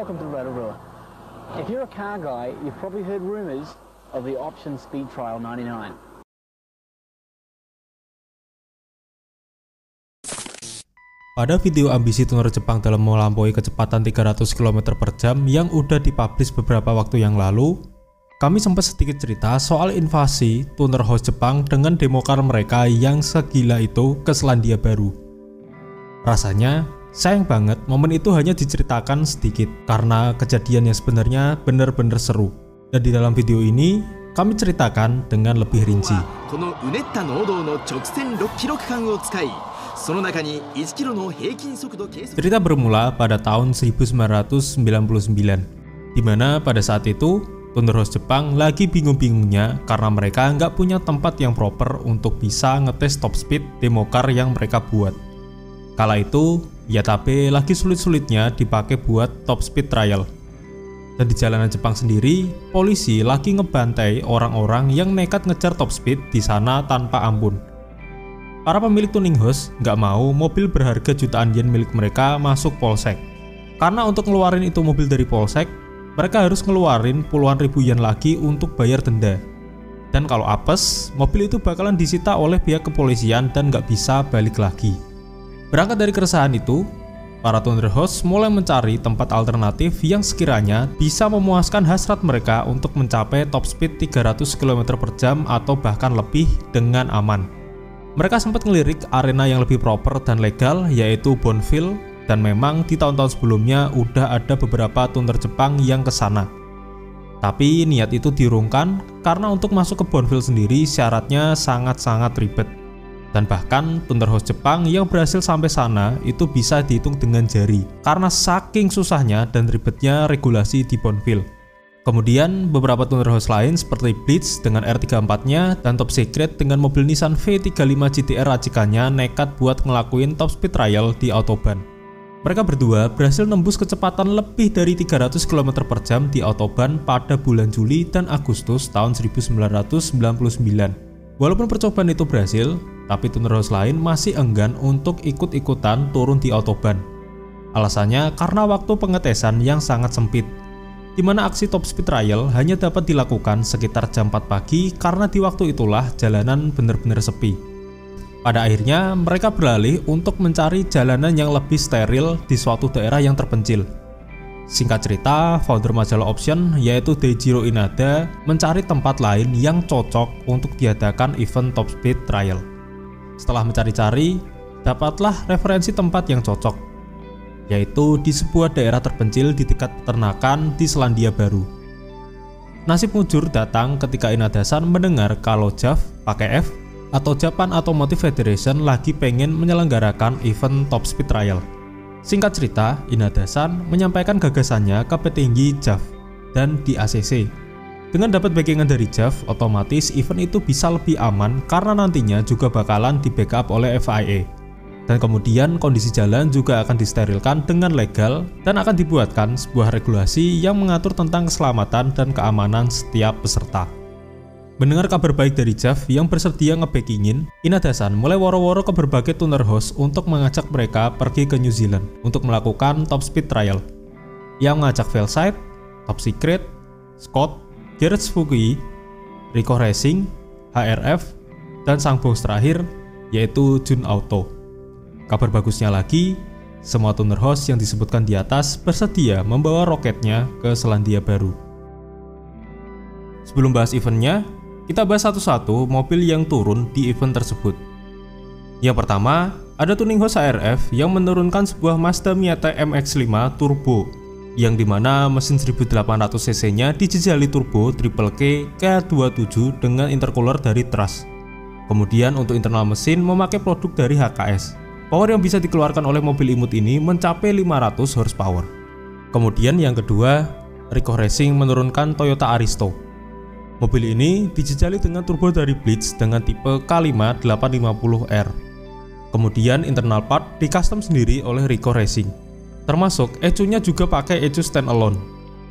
welcome to Rotorua. If you're a car guy, you've probably heard rumours of the Option Speed Trial 99. Pada video ambisi tuner Jepang dalam melampaui kecepatan 300 km per jam yang udah dipublish beberapa waktu yang lalu, kami sempat sedikit cerita soal invasi tuner host Jepang dengan demokar mereka yang segila itu ke Selandia Baru. Rasanya sayang banget momen itu hanya diceritakan sedikit karena kejadian yang sebenarnya benar-benar seru. Dan di dalam video ini kami ceritakan dengan lebih rinci. Cerita bermula pada tahun 1999, di mana pada saat itu tuner host Jepang lagi bingung-bingungnya karena mereka nggak punya tempat yang proper untuk bisa ngetes top speed demokar yang mereka buat. Kala itu, Yatabe lagi sulit-sulitnya dipakai buat top speed trial. Dan di jalanan Jepang sendiri, polisi lagi ngebantai orang-orang yang nekat ngejar top speed di sana tanpa ampun. Para pemilik tuning host nggak mau mobil berharga jutaan yen milik mereka masuk polsek. Karena untuk ngeluarin itu mobil dari polsek, mereka harus ngeluarin puluhan ribu yen lagi untuk bayar denda. Dan kalau apes, mobil itu bakalan disita oleh pihak kepolisian dan nggak bisa balik lagi. Berangkat dari keresahan itu, para tuner host mulai mencari tempat alternatif yang sekiranya bisa memuaskan hasrat mereka untuk mencapai top speed 300 km per jam atau bahkan lebih dengan aman. Mereka sempat ngelirik arena yang lebih proper dan legal, yaitu Bonneville, dan memang di tahun-tahun sebelumnya udah ada beberapa tuner Jepang yang kesana. Tapi niat itu diurungkan karena untuk masuk ke Bonneville sendiri syaratnya sangat-sangat ribet. Dan bahkan tuner host Jepang yang berhasil sampai sana itu bisa dihitung dengan jari karena saking susahnya dan ribetnya regulasi di Bonneville. Kemudian beberapa tuner host lain seperti Blitz dengan R34-nya dan Top Secret dengan mobil Nissan V35 GTR racikannya nekat buat ngelakuin top speed trial di Autobahn. Mereka berdua berhasil nembus kecepatan lebih dari 300 km per jam di Autobahn pada bulan Juli dan Agustus tahun 1999. Walaupun percobaan itu berhasil, tapi tuner host lain masih enggan untuk ikut-ikutan turun di Autobahn. Alasannya karena waktu pengetesan yang sangat sempit, di mana aksi top speed trial hanya dapat dilakukan sekitar jam 4 pagi karena di waktu itulah jalanan benar-benar sepi. Pada akhirnya mereka beralih untuk mencari jalanan yang lebih steril di suatu daerah yang terpencil. Singkat cerita, founder majalah Option yaitu Daijiro Inada mencari tempat lain yang cocok untuk diadakan event top speed trial. Setelah mencari-cari, dapatlah referensi tempat yang cocok, yaitu di sebuah daerah terpencil di tingkat peternakan di Selandia Baru. Nasib mujur datang ketika Inada-san mendengar kalau JAF pakai F atau Japan Automotive Federation lagi pengen menyelenggarakan event top speed trial. Singkat cerita, Inada-san menyampaikan gagasannya ke petinggi JAF dan di ACC. Dengan dapat backingan dari JAF, otomatis event itu bisa lebih aman karena nantinya juga bakalan di backup oleh FIA. Dan kemudian kondisi jalan juga akan disterilkan dengan legal dan akan dibuatkan sebuah regulasi yang mengatur tentang keselamatan dan keamanan setiap peserta. Mendengar kabar baik dari JAF yang bersedia ngebackingin, Inada-san mulai woro-woro ke berbagai tuner host untuk mengajak mereka pergi ke New Zealand untuk melakukan top speed trial. Yang mengajak Velocite, Top Secret, Scott, Garrett Fukui, Rico Racing, HRF, dan sang bos terakhir yaitu Jun Auto. Kabar bagusnya lagi, semua tuner host yang disebutkan di atas bersedia membawa roketnya ke Selandia Baru. Sebelum bahas eventnya, kita bahas satu-satu mobil yang turun di event tersebut. Yang pertama, ada tuning host HRF yang menurunkan sebuah Mazda Miata MX-5 Turbo, yang dimana mesin 1800 cc-nya dijejali turbo triple K K27 dengan intercooler dari Trust. Kemudian untuk internal mesin memakai produk dari HKS. Power yang bisa dikeluarkan oleh mobil imut ini mencapai 500 horsepower. Kemudian yang kedua, Rico Racing menurunkan Toyota Aristo. Mobil ini dijejali dengan turbo dari Blitz dengan tipe K5 850R. Kemudian internal part di custom sendiri oleh Rico Racing. Termasuk ECU-nya juga pakai ECU standalone.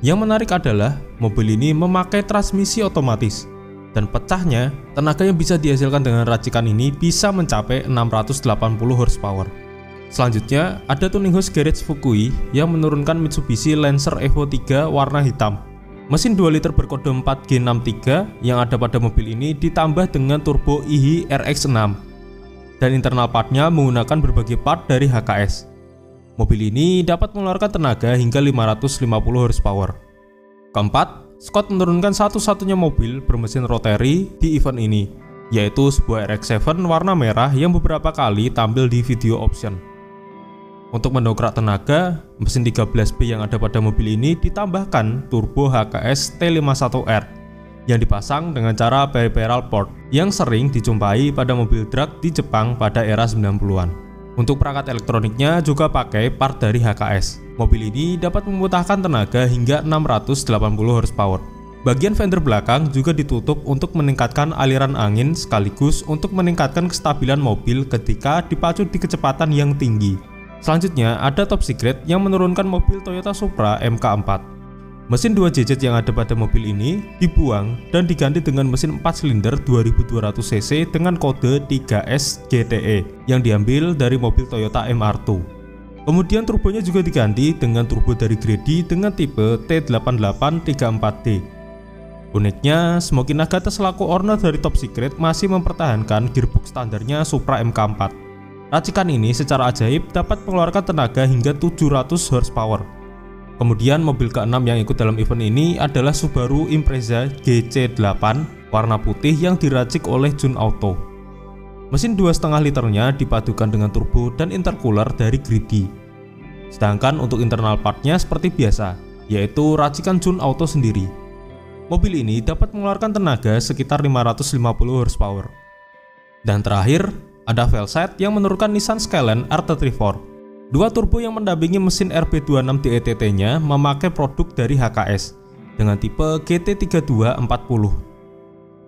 Yang menarik adalah mobil ini memakai transmisi otomatis. Dan pecahnya, tenaga yang bisa dihasilkan dengan racikan ini bisa mencapai 680 horsepower. Selanjutnya, ada tuning house garage Fukui yang menurunkan Mitsubishi Lancer Evo 3 warna hitam. Mesin 2 liter berkode 4G63 yang ada pada mobil ini ditambah dengan turbo IHI RX6. Dan internal partnya menggunakan berbagai part dari HKS. Mobil ini dapat mengeluarkan tenaga hingga 550 horsepower. Keempat, Scott menurunkan satu-satunya mobil bermesin rotary di event ini, yaitu sebuah RX-7 warna merah yang beberapa kali tampil di video option. Untuk mendongkrak tenaga, mesin 13B yang ada pada mobil ini ditambahkan turbo HKS T51R yang dipasang dengan cara peripheral port yang sering dijumpai pada mobil drag di Jepang pada era 90-an. Untuk perangkat elektroniknya juga pakai part dari HKS. Mobil ini dapat memutahkan tenaga hingga 680 horsepower. Bagian fender belakang juga ditutup untuk meningkatkan aliran angin sekaligus untuk meningkatkan kestabilan mobil ketika dipacu di kecepatan yang tinggi. Selanjutnya ada top secret yang menurunkan mobil Toyota Supra MK4. Mesin 2JZ yang ada pada mobil ini dibuang dan diganti dengan mesin 4 silinder 2200cc dengan kode 3S GTE yang diambil dari mobil Toyota MR2. Kemudian turbonya juga diganti dengan turbo dari Grady dengan tipe T8834D. Uniknya, Smoky Nagata selaku owner dari Top Secret masih mempertahankan gearbox standarnya Supra MK4. Racikan ini secara ajaib dapat mengeluarkan tenaga hingga 700 horsepower. Kemudian mobil ke-6 yang ikut dalam event ini adalah Subaru Impreza GC8 warna putih yang diracik oleh Jun Auto. Mesin 2,5 liternya dipadukan dengan turbo dan intercooler dari Grady. Sedangkan untuk internal partnya seperti biasa, yaitu racikan Jun Auto sendiri. Mobil ini dapat mengeluarkan tenaga sekitar 550 horsepower. Dan terakhir, ada Velset yang menurunkan Nissan Skyline R34. Dua turbo yang mendampingi mesin RB26 DETT-nya memakai produk dari HKS dengan tipe GT3240.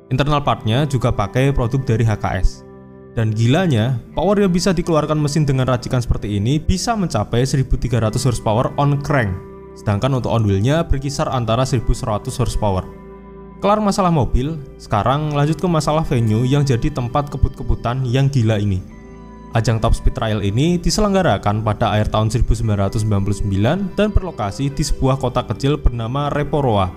Internal partnya juga pakai produk dari HKS. Dan gilanya, power yang bisa dikeluarkan mesin dengan racikan seperti ini bisa mencapai 1300 horsepower on crank, sedangkan untuk on wheelnya berkisar antara 1100 horsepower. Kelar masalah mobil, sekarang lanjut ke masalah venue yang jadi tempat kebut-kebutan yang gila ini. Ajang Top Speed Trial ini diselenggarakan pada akhir tahun 1999 dan berlokasi di sebuah kota kecil bernama Roporoa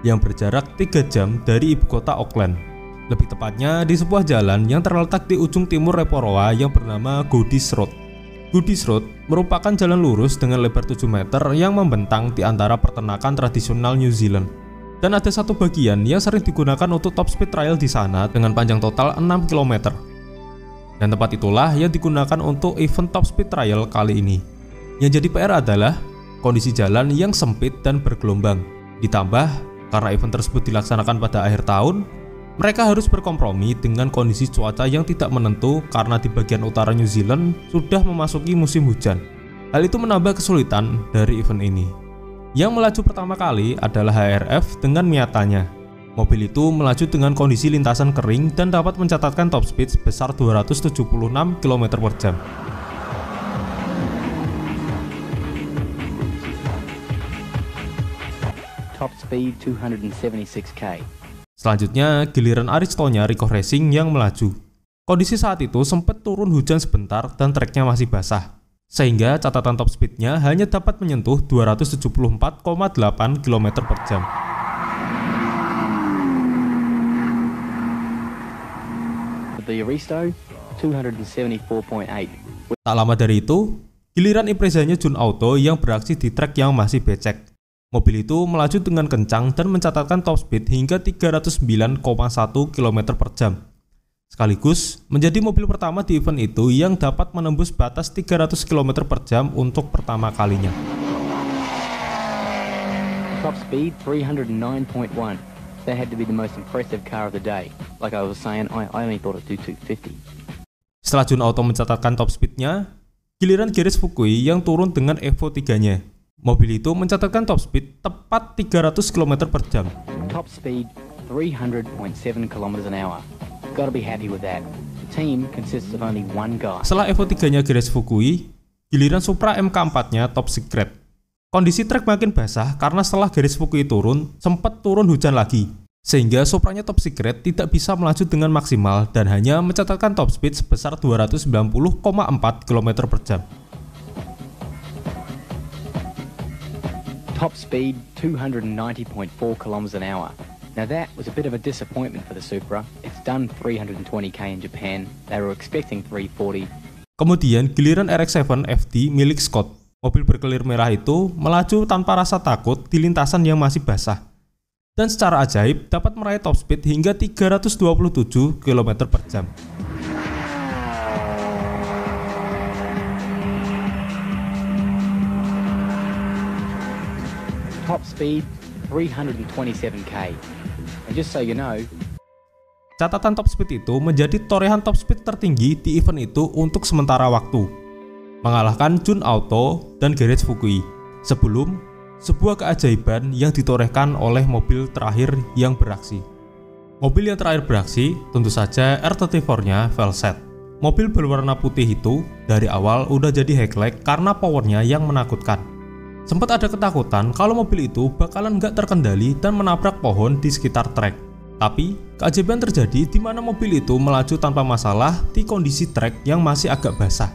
yang berjarak 3 jam dari ibu kota Auckland. Lebih tepatnya di sebuah jalan yang terletak di ujung timur Roporoa yang bernama Goodies Road. Goodies Road merupakan jalan lurus dengan lebar 7 meter yang membentang di antara peternakan tradisional New Zealand. Dan ada satu bagian yang sering digunakan untuk top speed trial di sana dengan panjang total 6 km. Dan tempat itulah yang digunakan untuk event top speed trial kali ini. Yang jadi PR adalah kondisi jalan yang sempit dan bergelombang. Ditambah, karena event tersebut dilaksanakan pada akhir tahun, mereka harus berkompromi dengan kondisi cuaca yang tidak menentu karena di bagian utara New Zealand sudah memasuki musim hujan. Hal itu menambah kesulitan dari event ini. Yang melaju pertama kali adalah HRF dengan Miatanya. Mobil itu melaju dengan kondisi lintasan kering dan dapat mencatatkan top speed sebesar 276 km/jam. Top speed 276 km. Selanjutnya, giliran Aristonya Ricoh Racing yang melaju. Kondisi saat itu sempat turun hujan sebentar dan treknya masih basah, sehingga catatan top speednya hanya dapat menyentuh 274,8 km/jam. The Aristo 274.8. Tak lama dari itu, giliran Imprezanya Jun Auto yang beraksi di trek yang masih becek. Mobil itu melaju dengan kencang dan mencatatkan top speed hingga 309,1 km/jam. Sekaligus menjadi mobil pertama di event itu yang dapat menembus batas 300 km/jam untuk pertama kalinya. Top speed 309.1. That had to be the most impressive car of the day. Like I was saying, I only thought it do 250. Setelah Jun Auto mencatatkan top speednya, giliran Garage Fukui yang turun dengan Evo 3-nya. Mobil itu mencatatkan top speed tepat 300 km/jam. Top speed 300.7 km/h. Gotta be happy with that. The team consists of only one guy. Setelah Evo 3-nya Garage Fukui, giliran Supra MK4-nya Top Secret. Kondisi trek makin basah karena setelah Garage Fukui turun, sempat turun hujan lagi. Sehingga Supranya Top Secret tidak bisa melaju dengan maksimal dan hanya mencatatkan top speed sebesar 290,4 km/jam. Top speed 290.4 kilometers an hour. Now that was a bit of a disappointment for the Supra. It's done 320k in Japan. They were expecting 340. Kemudian giliran RX-7 FD milik Scott. Mobil berkelir merah itu melaju tanpa rasa takut di lintasan yang masih basah. Dan secara ajaib dapat meraih top speed hingga 327 km per jam. Top speed 327k. And just so you know, catatan top speed itu menjadi torehan top speed tertinggi di event itu untuk sementara waktu, mengalahkan Jun Auto dan Garage Fukui sebelum sebuah keajaiban yang ditorehkan oleh mobil terakhir yang beraksi. Mobil yang terakhir beraksi tentu saja R34-nya Velset. Mobil berwarna putih itu dari awal udah jadi highlight karena powernya yang menakutkan. Sempat ada ketakutan kalau mobil itu bakalan nggak terkendali dan menabrak pohon di sekitar trek. Tapi keajaiban terjadi di mana mobil itu melaju tanpa masalah di kondisi trek yang masih agak basah.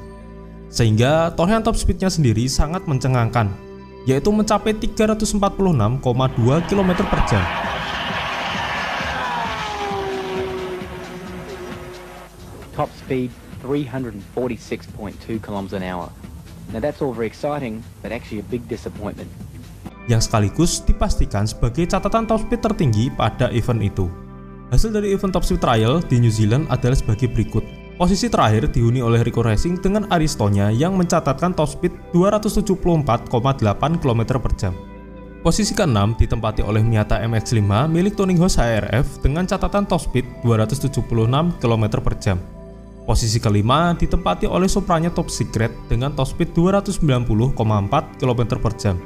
Sehingga torehan top speednya sendiri sangat mencengangkan, yaitu mencapai 346,2 km per jam. top speed 346.2 km an hour. Now that's all very exciting, but actually a big disappointment. Yang sekaligus dipastikan sebagai catatan top speed tertinggi pada event itu. Hasil dari event top speed trial di New Zealand adalah sebagai berikut. Posisi terakhir dihuni oleh Rico Racing dengan Aristonia yang mencatatkan top speed 274,8 km per jam. Posisi ke-6 ditempati oleh Miata MX-5 milik Tonninghouse HRF dengan catatan top speed 276 km per jam. Posisi ke-5 ditempati oleh Supranya Top Secret dengan top speed 290,4 km per jam.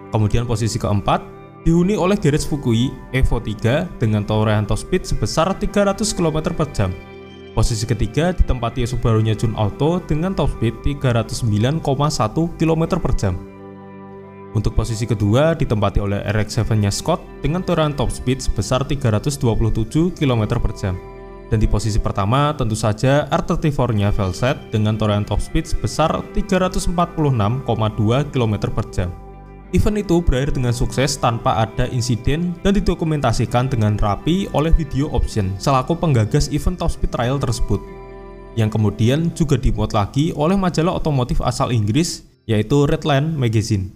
Kemudian posisi ke-4 dihuni oleh Garage Fukui Evo 3 dengan torehan top speed sebesar 300 km per jam. Posisi ketiga ditempati Subarunya Jun Auto dengan top speed 309,1 km per jam. Untuk posisi kedua ditempati oleh RX-7-nya Scott dengan torehan top speed sebesar 327 km per jam. Dan di posisi pertama tentu saja R34-nya Velset dengan torehan top speed sebesar 346,2 km per jam. Event itu berakhir dengan sukses tanpa ada insiden dan didokumentasikan dengan rapi oleh Video Option selaku penggagas event top speed trial tersebut, yang kemudian juga dimuat lagi oleh majalah otomotif asal Inggris yaitu Redline Magazine.